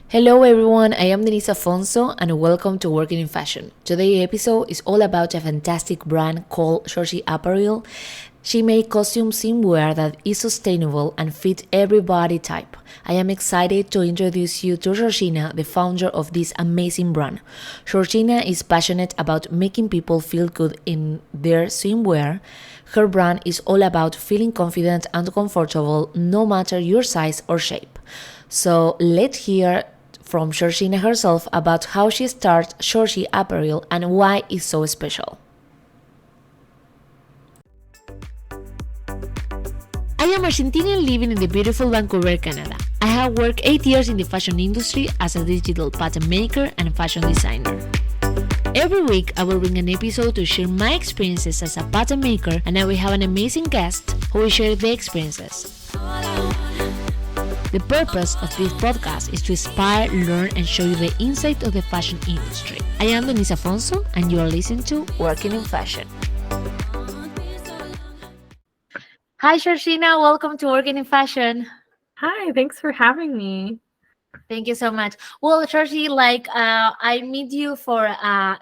Hello everyone, I am Denise Afonso and welcome to Working in Fashion. Today's episode is all about a fantastic brand called Jorgie Apparel. She makes costume swimwear that is sustainable and fit every body type. I am excited to introduce you to Jorgina, the founder of this amazing brand. Jorgina is passionate about making people feel good in their swimwear. Her brand is all about feeling confident and comfortable no matter your size or shape. So let's hear from Jorgina herself about how she started Jorgie Apparel and why it's so special. I am Argentinian living in the beautiful Vancouver, Canada. I have worked 8 years in the fashion industry as a digital pattern maker and fashion designer. Every week, I will bring an episode to share my experiences as a pattern maker, and I will have an amazing guest who will share their experiences. The purpose of this podcast is to inspire, learn, and show you the insight of the fashion industry. I am Denise Afonso, and you are listening to Working in Fashion. Hi, Jorgina. Welcome to Working in Fashion. Hi, thanks for having me. Thank you so much. Well, Jorgie, I meet you for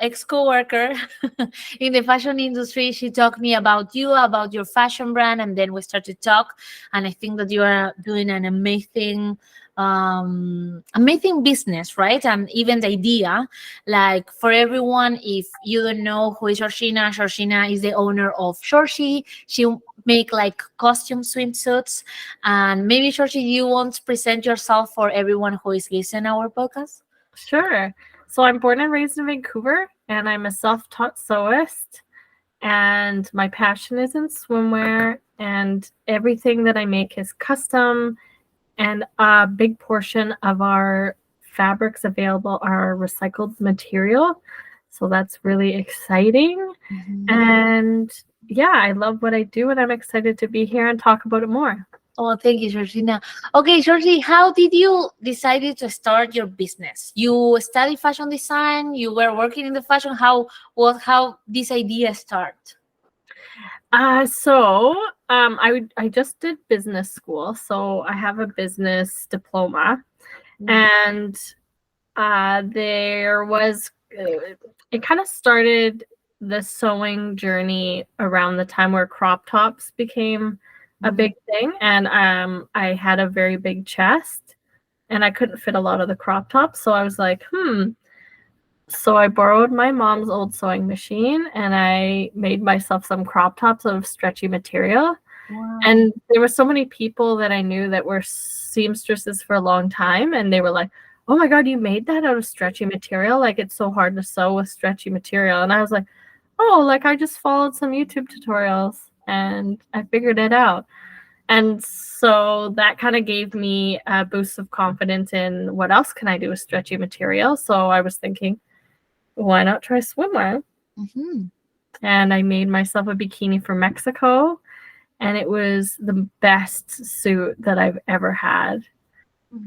ex-coworker in the fashion industry. She talked me about you, about your fashion brand, and then we started to talk. And I think that you are doing an amazing business, right? And even the idea, like for everyone, if you don't know who is Jorgina, Jorgina is the owner of Jorgie. She make like costume swimsuits, and maybe Jorgie, you want to present yourself for everyone who is listening our podcast? Sure. So I'm born and raised in Vancouver, and I'm a self-taught sewist, and my passion is in swimwear, and everything that I make is custom, and a big portion of our fabrics available are recycled material. So that's really exciting. And yeah, I love what I do, and I'm excited to be here and talk about it more. Oh, thank you, Jorgina. Okay, Jorgie, how did you decide to start your business? You study fashion design, you were working in the fashion. How this idea start? I just did business school, so I have a business diploma, and there was it kind of started the sewing journey around the time where crop tops became a big thing, and I had a very big chest, and I couldn't fit a lot of the crop tops, so I was like, So I borrowed my mom's old sewing machine, and I made myself some crop tops out of stretchy material. Wow. And there were so many people that I knew that were seamstresses for a long time, and they were like, "Oh my God, you made that out of stretchy material? Like, it's so hard to sew with stretchy material." And I was like, "Oh, like I just followed some YouTube tutorials and I figured it out." And so that kind of gave me a boost of confidence in what else can I do with stretchy material. So I was thinking, why not try swimwear? And I made myself a bikini for Mexico, and it was the best suit that I've ever had.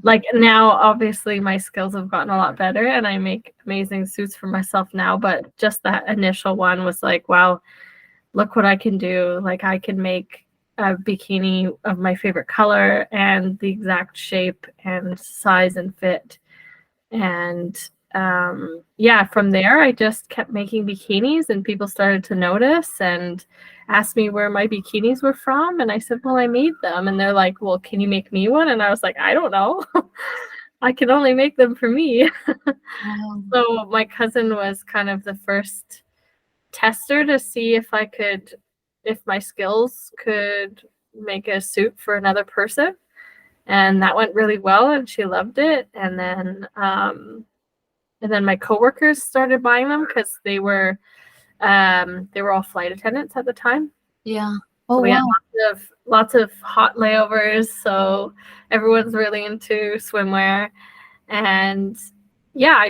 Like, now, obviously, my skills have gotten a lot better, and I make amazing suits for myself now, but just that initial one was like, wow, look what I can do. Like, I can make a bikini of my favorite color and the exact shape and size and fit. And from there, I just kept making bikinis, and people started to notice and asked me where my bikinis were from. And I said, well, I made them. And they're like, well, can you make me one? And I was like, I don't know. I can only make them for me. So my cousin was kind of the first tester to see if my skills could make a suit for another person. And that went really well, and she loved it. And then my coworkers started buying them because they were all flight attendants at the time. Yeah. So we had lots of hot layovers, so everyone's really into swimwear. And yeah,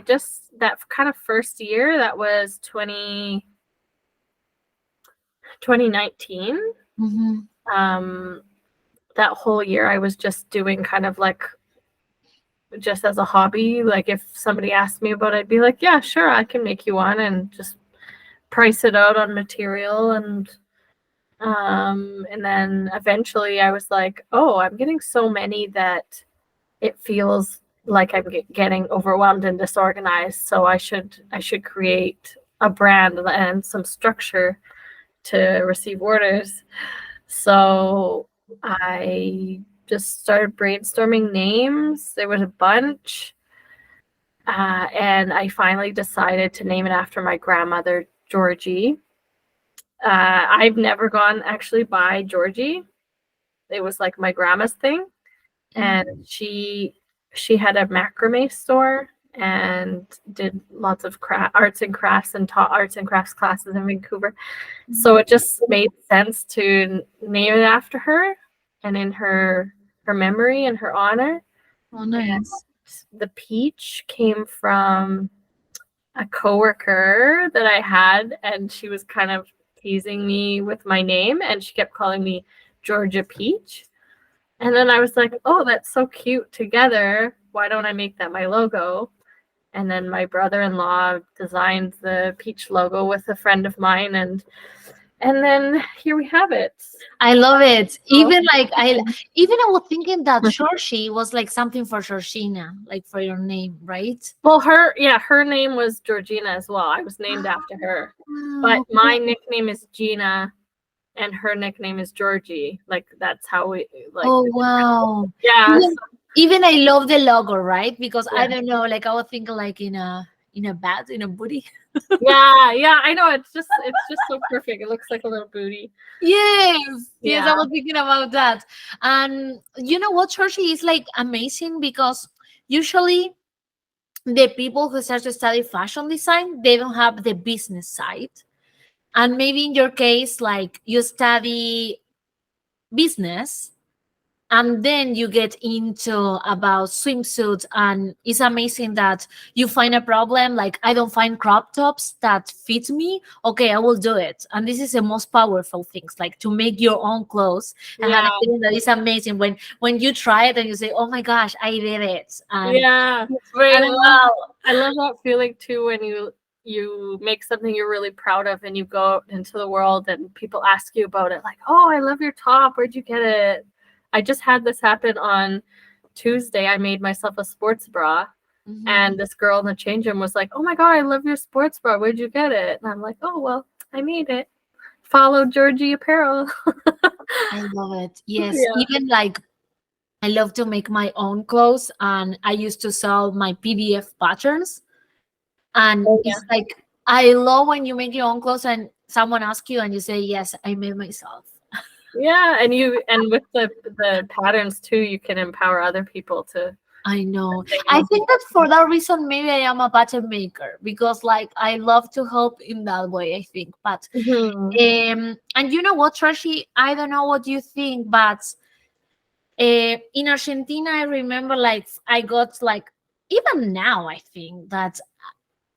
that kind of first year, that was 2019. That whole year I was just doing kind of like just as a hobby. Like, if somebody asked me about it, I'd be like, yeah, sure, I can make you one, and just price it out on material. And then eventually I was like, oh, I'm getting so many that it feels like I'm getting overwhelmed and disorganized. So I should create a brand and some structure to receive orders. So I just started brainstorming names. There was a bunch. And I finally decided to name it after my grandmother, Jorgie. I've never gone actually by Jorgie. It was like my grandma's thing, and she had a macrame store and did lots of arts and crafts and taught arts and crafts classes in Vancouver. So it just made sense to name it after her and in her memory and her honor. Oh, And nice. the peach came from a coworker that I had, and she was kind of teasing me with my name, and she kept calling me Georgia Peach. And then I was like, oh, that's so cute together. Why don't I make that my logo? And then my brother-in-law designed the peach logo with a friend of mine, and then here we have it. I love it. Oh. Even like I was thinking that Jorgie was like something for Jorgina, like for your name, right? Well, her name was Jorgina as well. I was named after her. But my nickname is Gina, and her nickname is Jorgie. Like that's how we like. Oh wow. Yeah. Even I love the logo, right? Because I Yeah. don't know, like I was thinking like in a bat, in a booty. Yeah. I know it's just so perfect. It looks like a little booty. Yes, Yeah. I was thinking about that. And you know what, Jorgie is like amazing because usually the people who start to study fashion design, they don't have the business side. And maybe in your case, like you study business and then you get into about swimsuits, and it's amazing that you find a problem like I don't find crop tops that fit me. Okay, I will do it. And this is the most powerful things, like to make your own clothes. And I think that is amazing when you try it and you say, oh my gosh, I did it. And Yeah. it's very And well. I love that feeling too when you make something you're really proud of and you go out into the world and people ask you about it, like, oh, I love your top, where'd you get it? I just had this happen on Tuesday. I made myself a sports bra, and this girl in the change room was like, oh my god, I love your sports bra, where'd you get it? And I'm like, oh well, I made it. Follow Jorgie Apparel. I love it. Yes, Yeah. even like I love to make my own clothes, and I used to sell my PDF patterns. And Oh, yeah. it's like I love when you make your own clothes and someone asks you and you say, "Yes, I made myself." Yeah, and with the patterns too, you can empower other people to. I know. I think that for that reason, maybe I am a pattern maker because, like, I love to help in that way. I think, but and you know what, Tracy? I don't know what you think, but in Argentina, I remember like I got like even now I think that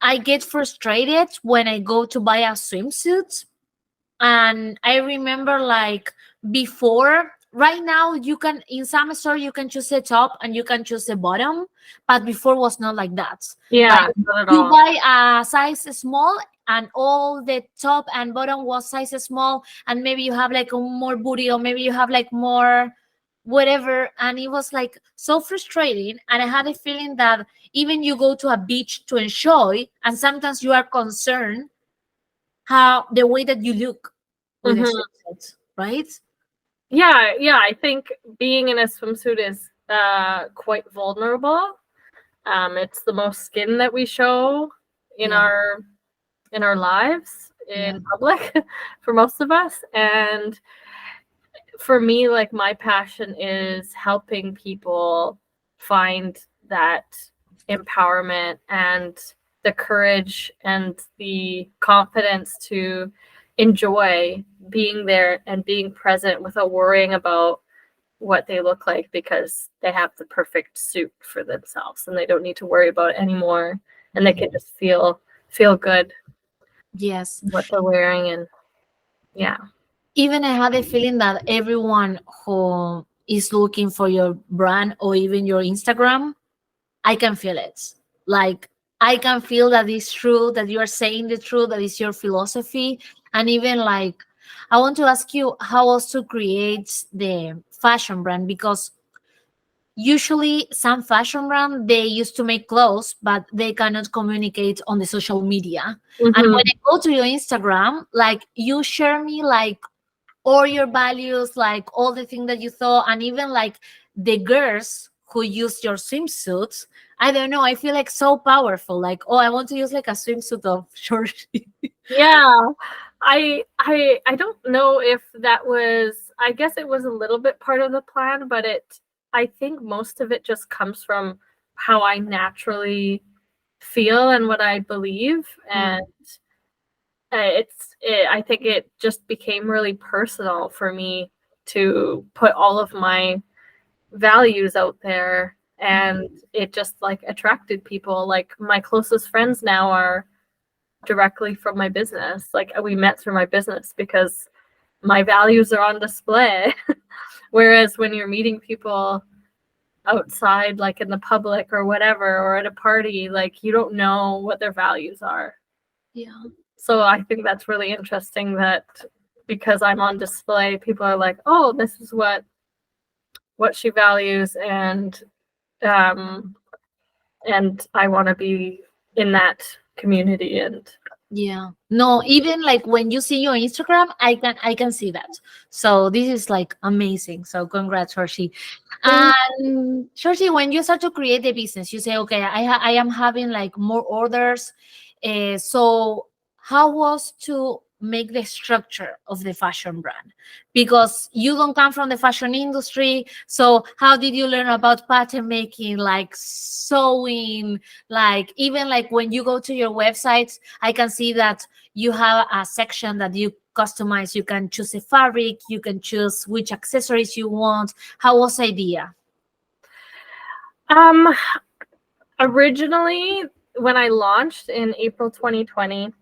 I get frustrated when I go to buy a swimsuit. And I remember like before, right now you can in some store you can choose the top and you can choose the bottom, but before was not like that. Yeah, Like not at you all. buy a size small and all the top and bottom was size small, and maybe you have like a more booty or maybe you have like more whatever, and it was like so frustrating. And I had a feeling that even you go to a beach to enjoy and sometimes you are concerned how the way that you look with a swimsuit, right? Yeah, I think being in a swimsuit is quite vulnerable. It's the most skin that we show in Yeah. our lives Yeah. in public for most of us. And for me, like my passion is helping people find that empowerment and the courage and the confidence to enjoy being there and being present without worrying about what they look like, because they have the perfect suit for themselves and they don't need to worry about it anymore, and they can just feel good Yes. what they're wearing. And yeah. Even I had a feeling that everyone who is looking for your brand or even your Instagram, I can feel it. Like I can feel that it's true, that you are saying the truth, that is your philosophy. And even like I want to ask you how else to create the fashion brand, because usually some fashion brand, they used to make clothes, but they cannot communicate on the social media. And when Mm-hmm. I go to your Instagram, like you share me like all your values, like all the things that you thought, and even like the girls who use your swimsuits. I don't know. I feel like so powerful. Like, oh, I want to use like a swimsuit of Georgie. Yeah. I don't know if that was, I guess it was a little bit part of the plan, but I think most of it just comes from how I naturally feel and what I believe. And I think it just became really personal for me to put all of my values out there, and it just like attracted people. Like my closest friends now are directly from my business. Like we met through my business because my values are on display. Whereas when you're meeting people outside, like in the public or whatever, or at a party, like you don't know what their values are. Yeah. So I think that's really interesting that because I'm on display, people are like, oh, this is what she values, um and I want to be in that community. And Yeah. No, even like when you see your Instagram, I can see that. So this is like amazing. So congrats, Hershey. And Hershey, when you start to create the business, you say, okay, I am having like more orders. So how was to make the structure of the fashion brand? Because you don't come from the fashion industry. So how did you learn about pattern making, like sewing, like even like when you go to your websites, I can see that you have a section that you customize. You can choose a fabric, you can choose which accessories you want. How was the idea? um originally, when I launched in April 2020,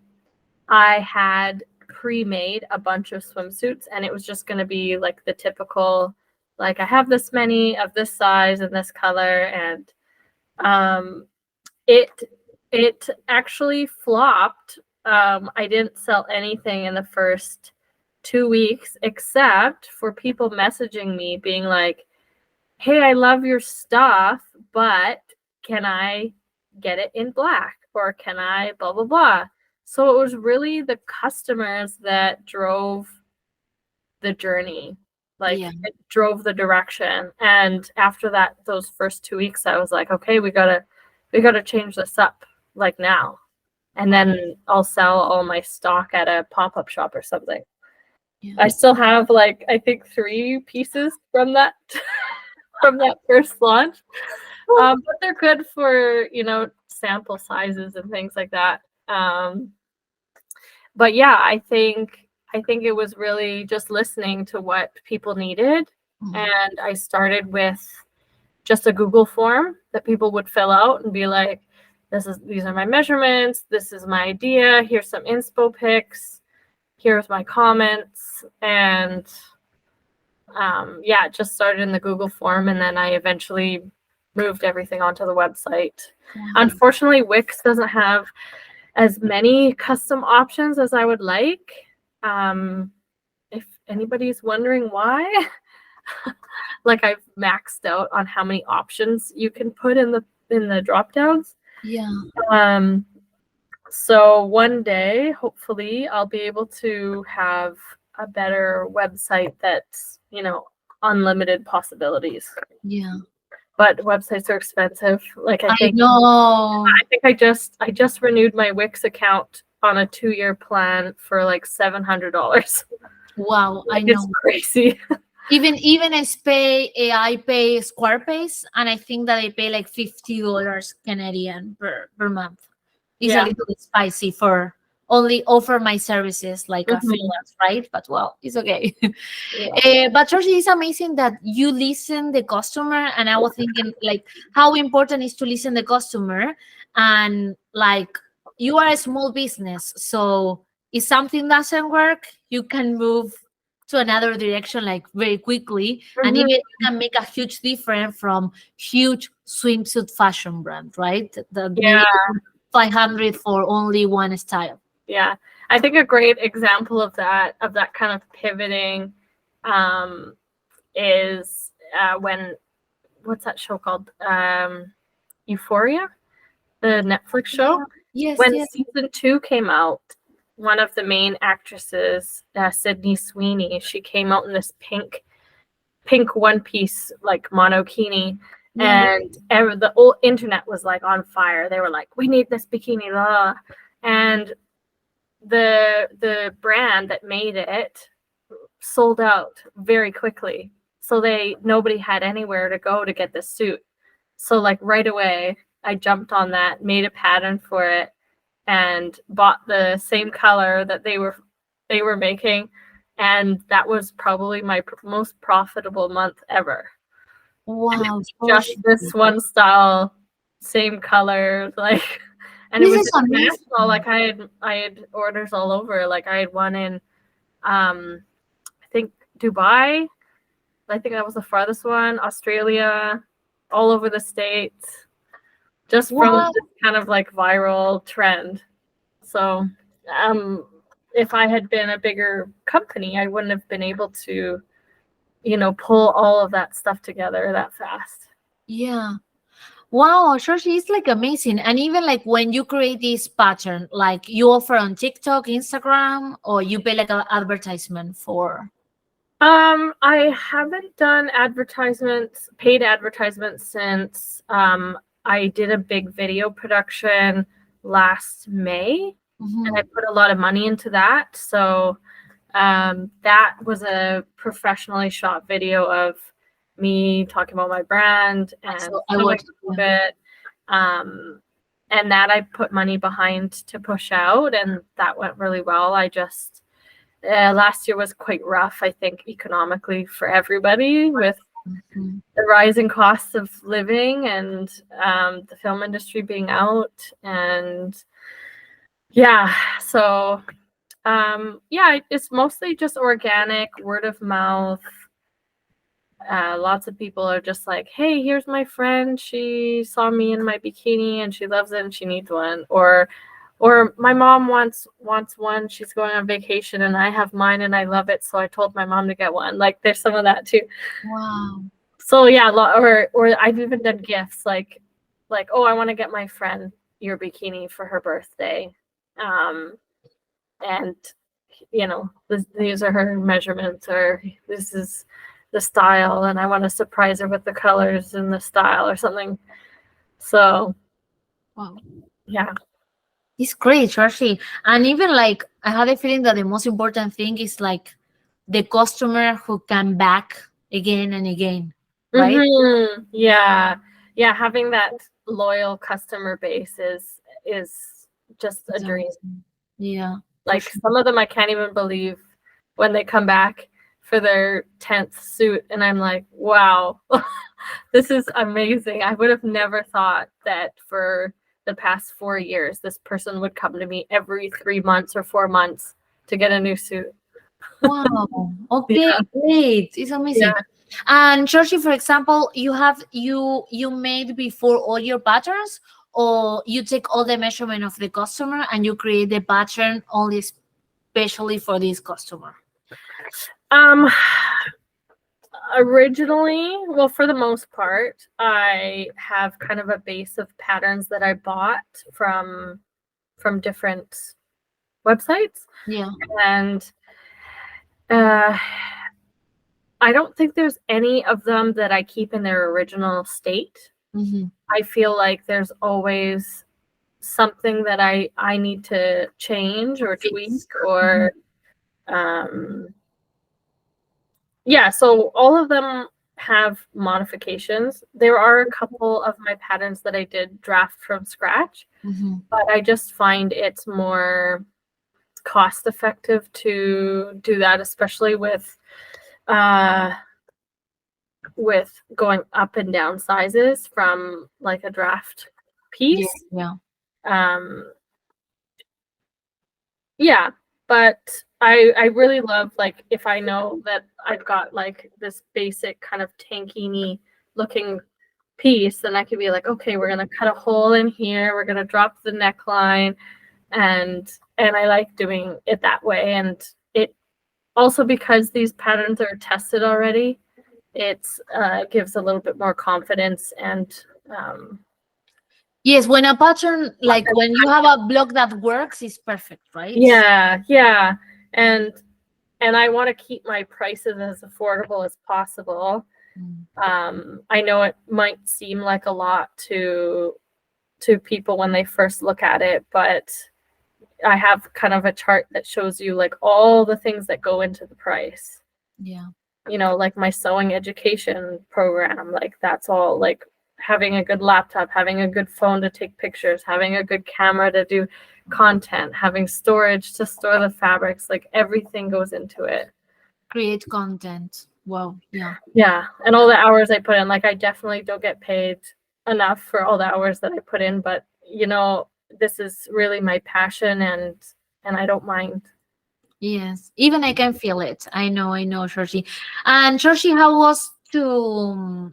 I had pre-made a bunch of swimsuits, and it was just going to be like the typical, like I have this many of this size and this color. And um it it actually flopped. I didn't sell anything in the first 2 weeks, except for people messaging me being like, hey, I love your stuff, but can I get it in black? Or can I blah, blah, blah? So it was really the customers that drove the journey. Like Yeah, it drove the direction. And after that, those first 2 weeks, I was like, okay, we gotta change this up like now. And then I'll sell all my stock at a pop-up shop or something. yeah, I still have like I think 3 pieces from that from that first launch. But they're good for, sample sizes and things like that. But yeah, I think it was really just listening to what people needed. mm, And I started with just a Google form that people would fill out and be like, these are my measurements, this is my idea, here's some inspo pics, here's my comments. And yeah, it just started in the Google form, and then I eventually moved everything onto the website. wow. Unfortunately, Wix doesn't have as many custom options as I would like. If anybody's wondering why, like I've maxed out on how many options you can put in the drop downs. Yeah, Um, so one day, hopefully, I'll be able to have a better website that's, unlimited possibilities. yeah. But websites are expensive. Like I I think know. I think I just renewed my Wix account on a 2-year plan for like $700. Wow, I Like it's know. crazy. Even I pay Squarespace, and I think that I pay like $50 Canadian per month. It's a Yeah. little bit spicy for only offer my services like a Mhm. freelance, right? But well, it's okay. Yeah. But Georgie, it's amazing that you listen the customer, and I was thinking like how important is to listen the customer, and like you are a small business, so if something doesn't work, you can move to another direction like very quickly, and Mhm. even you can make a huge difference from huge swimsuit fashion brand, right? That maybe Yeah. 500 for only one style. Yeah. I think a great example of that kind of pivoting, is when what's that show called? Euphoria, the Netflix show. Yes, When yes. season 2 came out, one of the main actresses, Sydney Sweeney, she came out in this pink one piece like monokini, Yeah. and the whole internet was like on fire. They were like, "We need this bikini!" Blah. And the brand that made it sold out very quickly. So nobody had anywhere to go to get this suit. So like right away, I jumped on that, made a pattern for it, and bought the same color that they were making, and that was probably my most profitable month ever. Wow. Just this one style, same color, like, and it This was is amazing. international. Like I had orders all over. Like I had one in, I think Dubai. I think that was the farthest one. Australia, all over the States, just from Wow. this kind of like viral trend. So, if I had been a bigger company, I wouldn't have been able to, pull all of that stuff together that fast. Yeah. Wow, Shoshi, it's like amazing. And even like when you create this pattern, like you offer on TikTok, Instagram, or you pay like an advertisement for. I haven't done paid advertisements since I did a big video production last May, and I put a lot of money into that. So that was a professionally shot video of me talking about my brand and So I filming watched a bit. And that I put money behind to push out, and that went really well. I just last year was quite rough, I think, economically for everybody, with the rising costs of living and the film industry being out. And yeah, so yeah, it's mostly just organic, word of mouth. Lots of people are just like, "Hey, here's my friend. She saw me in my bikini and she loves it and she needs one." Or my mom wants one. She's going on vacation and I have mine and I love it, so I told my mom to get one. Like there's some of that too. Wow. So yeah, or I've even done gifts like, oh, I want to get my friend your bikini for her birthday. And these are her measurements, or this is the style, and I want to surprise her with the colors and the style or something. So Wow. yeah. It's great, Shoshi. And even like I had a feeling that the most important thing is like the customer who come back again and again, right? Mm-hmm. Yeah. Having that loyal customer base is just a dream. Yeah. Like some of them I can't even believe when they come back for their 10th suit, and I'm like, wow, this is amazing. I would have never thought that for the past 4 years this person would come to me every 3 months or 4 months to get a new suit. Wow. Okay, Yeah. great. It's amazing. Yeah. And Georgie, for example, you made before all your patterns, or you take all the measurement of the customer and you create the pattern only especially for this customer? Originally, well, for the most part, I have kind of a base of patterns that I bought from different websites. Yeah. And I don't think there's any of them that I keep in their original state. Mm-hmm. I feel like there's always something that I need to change or tweak or yeah, so all of them have modifications. There are a couple of my patterns that I did draft from scratch, but I just find it's more cost effective to do that, especially with going up and down sizes from like a draft piece. Yeah. Yeah, but I really love, like, if I know that I've got like this basic kind of tankini looking piece, then I could be like, okay, we're gonna cut a hole in here, we're gonna drop the neckline, and I like doing it that way. And it also, because these patterns are tested already, it's gives a little bit more confidence and Yes, when a pattern, like when you have a block that works, is perfect, right? yeah, and I want to keep my prices as affordable as possible. I know it might seem like a lot to people when they first look at it, but I have kind of a chart that shows you like all the things that go into the price. Yeah. You know, like my sewing education program, like that's all like having a good laptop, having a good phone to take pictures, having a good camera to do content, having storage to store the fabrics, like everything goes into it. Create content. Wow. Yeah. Yeah, and all the hours I put in, like I definitely don't get paid enough for all the hours that I put in, but you know, this is really my passion and I don't mind. Yes. Even I can feel it. I know, Georgie. And Georgie, how was to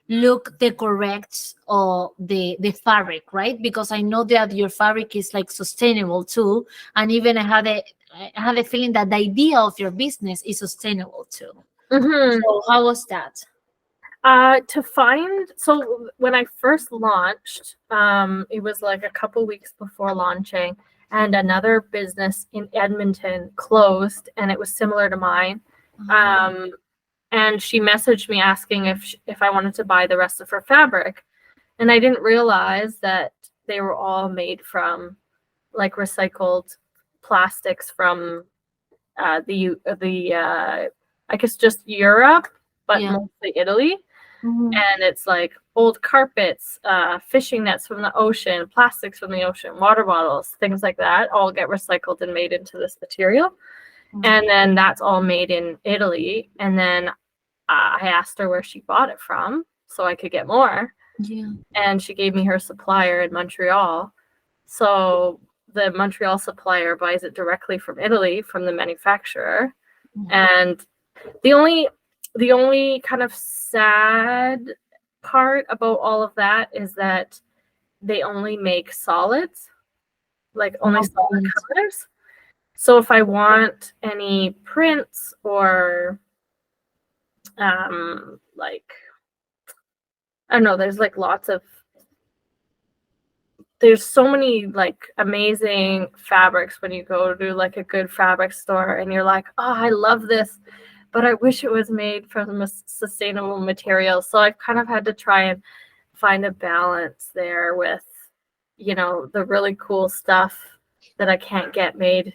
look the correct or the fabric, right? Because I know that your fabric is like sustainable too. And even I had a feeling that the idea of your business is sustainable too. Mm-hmm. So how was that? To find, so when I first launched, it was like a couple weeks before launching, and another business in Edmonton closed, and it was similar to mine. And she messaged me asking if I wanted to buy the rest of her fabric, and I didn't realize that they were all made from like recycled plastics from I guess just Europe, but Yeah. mostly Italy. Mhm. And it's like old carpets, fishing nets from the ocean, plastics from the ocean, water bottles, things like that all get recycled and made into this material. And then that's all made in Italy. And then I asked her where she bought it from so I could get more. Yeah. And she gave me her supplier in Montreal. So the Montreal supplier buys it directly from Italy from the manufacturer. And the only kind of sad part about all of that is that they only make solids, like only solid colors. So if I want any prints or like I don't know, there's so many like amazing fabrics when you go to like a good fabric store and you're like, oh, I love this, but I wish it was made from a sustainable material. So I've kind of had to try and find a balance there with, you know, the really cool stuff that I can't get made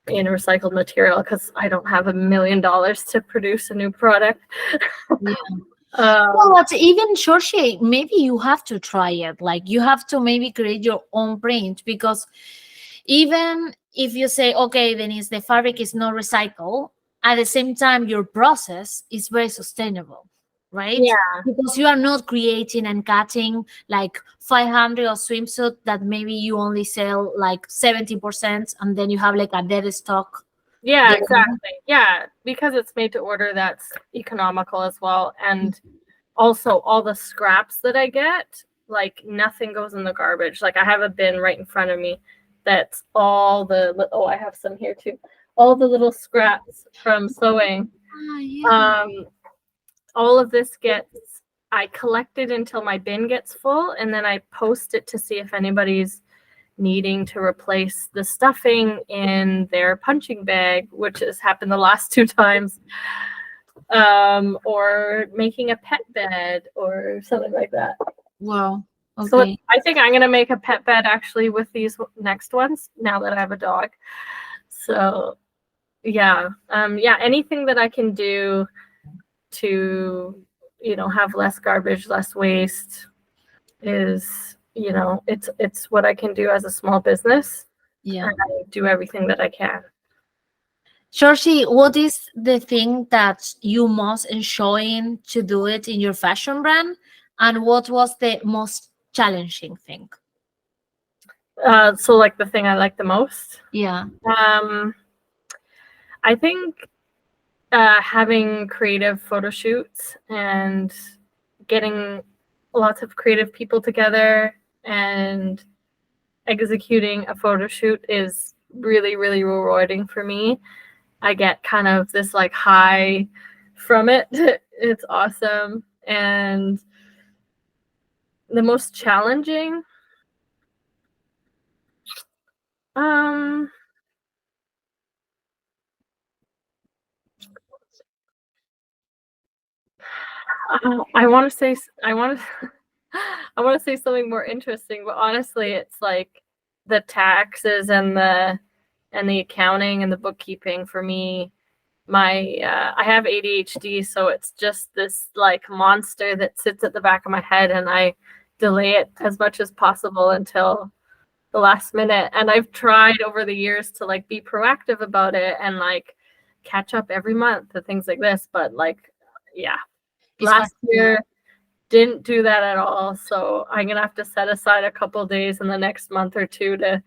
in recycled material because I don't have $1 million to produce a new product. Yeah. Well, but even Georgie, maybe you have to try it. Like you have to maybe create your own print because even if you say, okay, Denise, the fabric is not recycled, at the same time, your process is very sustainable, right? Yeah. Because you are not creating and cutting like 500 of swimsuit that maybe you only sell like 70% and then you have like a dead stock. Yeah, there. exactly. Yeah, because it's made to order, that's economical as well. And also all the scraps that I get, like nothing goes in the garbage. Like I have a bin right in front of me that's all the I have some here too. All the little scraps from sewing. Yeah. All of this I collect it until my bin gets full, and then I post it to see if anybody's needing to replace the stuffing in their punching bag, which has happened the last 2 times, or making a pet bed or something like that. Wow. Okay. So I think I'm gonna make a pet bed actually with these next ones now that I have a dog. So yeah, anything that I can do to, you know, have less garbage, less waste is, you know, it's what I can do as a small business. Yeah. And I do everything that I can. Georgie, what is the thing that you most enjoying to do it in your fashion brand? And what was the most challenging thing? So like the thing I like the most, Yeah. I think having creative photo shoots and getting lots of creative people together and executing a photo shoot is really, really rewarding for me. I get kind of this like high from it. It's awesome. And the most challenging, um, I want to say, I want to, I want to say something more interesting, but honestly, it's like the taxes and the accounting and the bookkeeping for me. I have ADHD, so it's just this like monster that sits at the back of my head, and I delay it as much as possible until the last minute. And I've tried over the years to like be proactive about it and like catch up every month and things like this, but like, yeah, It's fun. last year didn't do that at all. So I'm gonna have to set aside a couple days in the next month or two to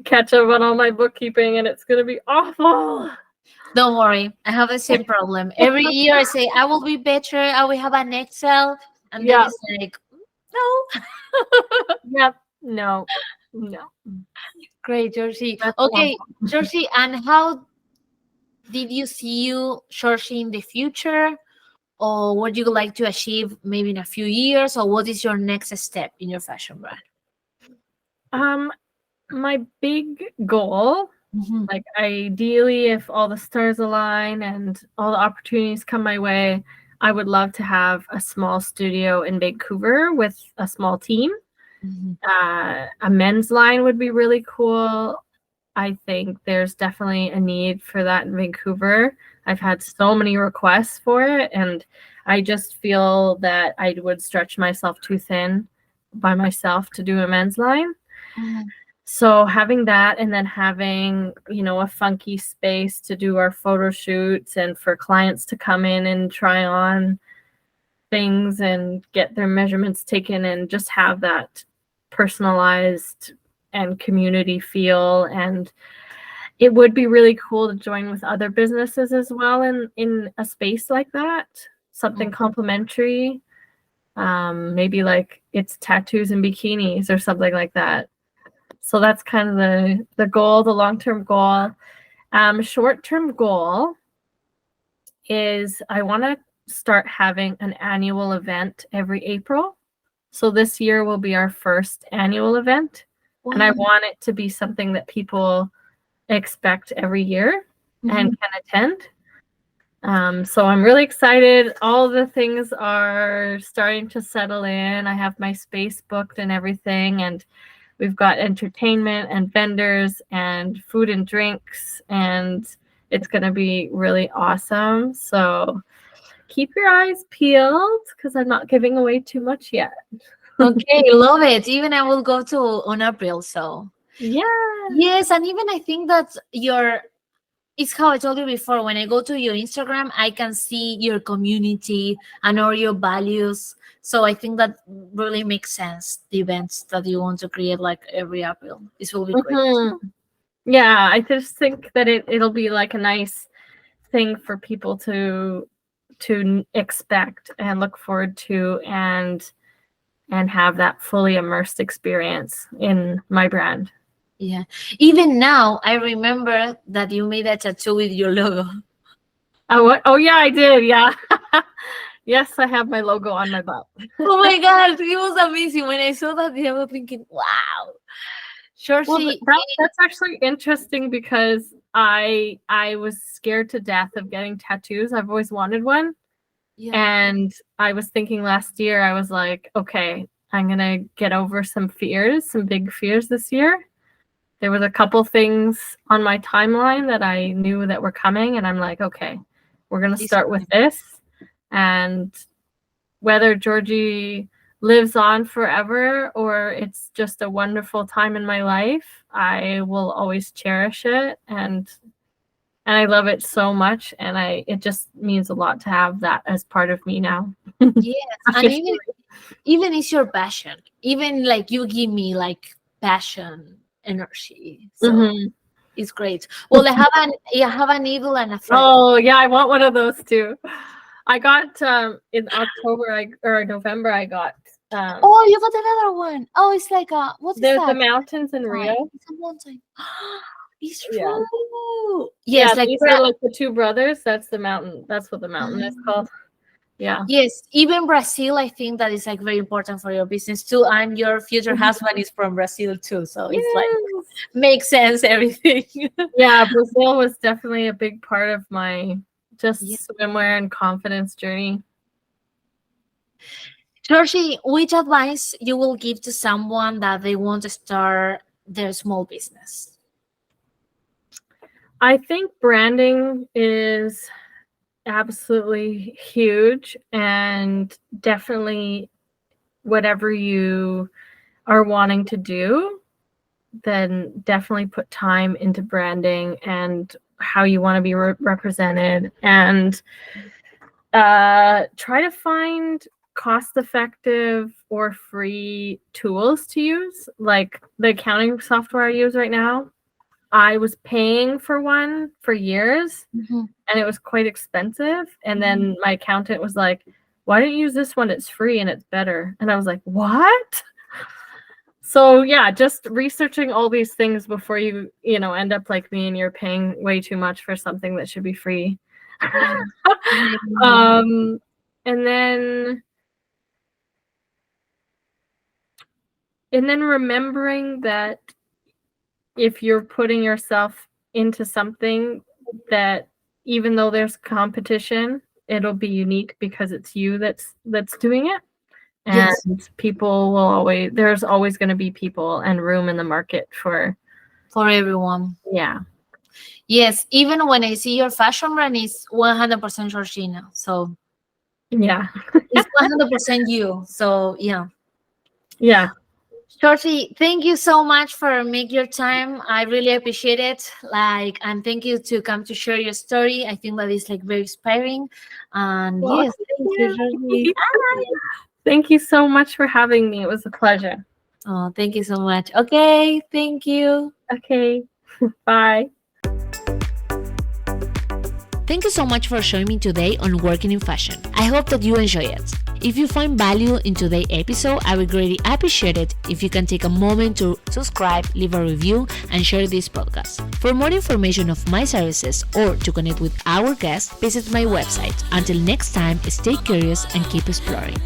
catch up on all my bookkeeping, and it's gonna be awful. Don't worry, I have the same problem. Every year I say I will be better, I will have an Excel, and then Yeah. it's like, no. Yep. No. No. Great, Georgie. That's Okay, awful. Georgie, and how did you see you, Georgie, in the future? Or what do you like to achieve maybe in a few years? Or what is your next step in your fashion brand? My big goal, Mhm. like ideally, if all the stars align and all the opportunities come my way, I would love to have a small studio in Vancouver with a small team. Mhm. A men's line would be really cool. I think there's definitely a need for that in Vancouver. I've had so many requests for it, and I just feel that I would stretch myself too thin by myself to do a men's line. Mhm. So having that, and then having, a funky space to do our photo shoots and for clients to come in and try on things and get their measurements taken and just have that personalized and community feel. And it would be really cool to join with other businesses as well in a space like that, something complementary. Maybe like it's tattoos and bikinis or something like that. So that's kind of the goal, the long-term goal. Short-term goal is I want to start having an annual event every April. So this year will be our first annual event, and I Wow. want it to be something that people expect every year and Mhm. can attend. So I'm really excited. All the things are starting to settle in. I have my space booked and everything, and we've got entertainment and vendors and food and drinks, and it's going to be really awesome. So keep your eyes peeled because I'm not giving away too much yet. Okay, love it. Even I will go to on April. So Yeah. yes, and even I think that your it's how I told you before. When I go to your Instagram, I can see your community and all your values. So I think that really makes sense. The events that you want to create, like every April, this will be great. Mhm. Yeah, I just think that it'll be like a nice thing for people to expect and look forward to and have that fully immersed experience in my brand. Yeah. Even now, I remember that you made a tattoo with your logo. Oh, what? Oh, yeah, I did. Yeah. Yes, I have my logo on my butt. Oh my God, it was amazing. When I saw that, I was thinking, wow. Well, Georgie, that's actually interesting because I was scared to death of getting tattoos. I've always wanted one. yeah, And I was thinking last year, I was like, okay, I'm going to get over some fears, some big fears this year. There was a couple things on my timeline that I knew that were coming, and I'm like, okay, we're going to this start with this. And whether Jorgie lives on forever or it's just a wonderful time in my life, I will always cherish it, and I love it so much, and it just means a lot to have that as part of me now. yes, and even it's your passion. Even like you give me like passion, energy. So Mhm. it's great. Well, I have a needle and a thread. Oh yeah, I want one of those too. I got in October or November. I got Oh, you got another one. Oh, it's like a what is there's the that? mountains in Rio. It's a mountain. It's Yeah. true. Yes, like these are like the two brothers. That's the mountain. That's what the mountain is called. Yeah. yes, even Brazil, I think that is like very important for your business too. And your future husband is from Brazil too. So it's like Yes. makes sense, everything. Yeah, Brazil was definitely a big part of my just Yeah. swimwear and confidence journey. Jorgie, which advice you will give to someone that they want to start their small business? I think branding is absolutely huge, and definitely whatever you are wanting to do, then definitely put time into branding and how you want to be represented, and try to find cost-effective or free tools to use. Like the accounting software I use right now, I was paying for one for years, and it was quite expensive. And then my accountant was like, why don't you use this one? It's free and it's better. And I was like, what? So yeah, just researching all these things before you end up like me and you're paying way too much for something that should be free. And then remembering that if you're putting yourself into something, that even though there's competition, it'll be unique because it's you that's doing it. And Yes. people will there's always going to be people and room in the market for everyone. Yeah. Yes, even when I see your fashion brand is 100% Jorgina. So Yeah. it's 100% you. So yeah. Yeah. Jorgie, thank you so much for making your time. I really appreciate it. And thank you to come to share your story. I think that is like very inspiring. And Well, yes, thank you, Jorgie. Thank you so much for having me. It was a pleasure. Oh, thank you so much. Okay, thank you. Okay. Bye. Thank you so much for joining me today on Working in Fashion. I hope that you enjoy it. If you find value in today's episode, I would greatly appreciate it if you can take a moment to subscribe, leave a review, and share this podcast. For more information of my services or to connect with our guests, visit my website. Until next time, stay curious and keep exploring.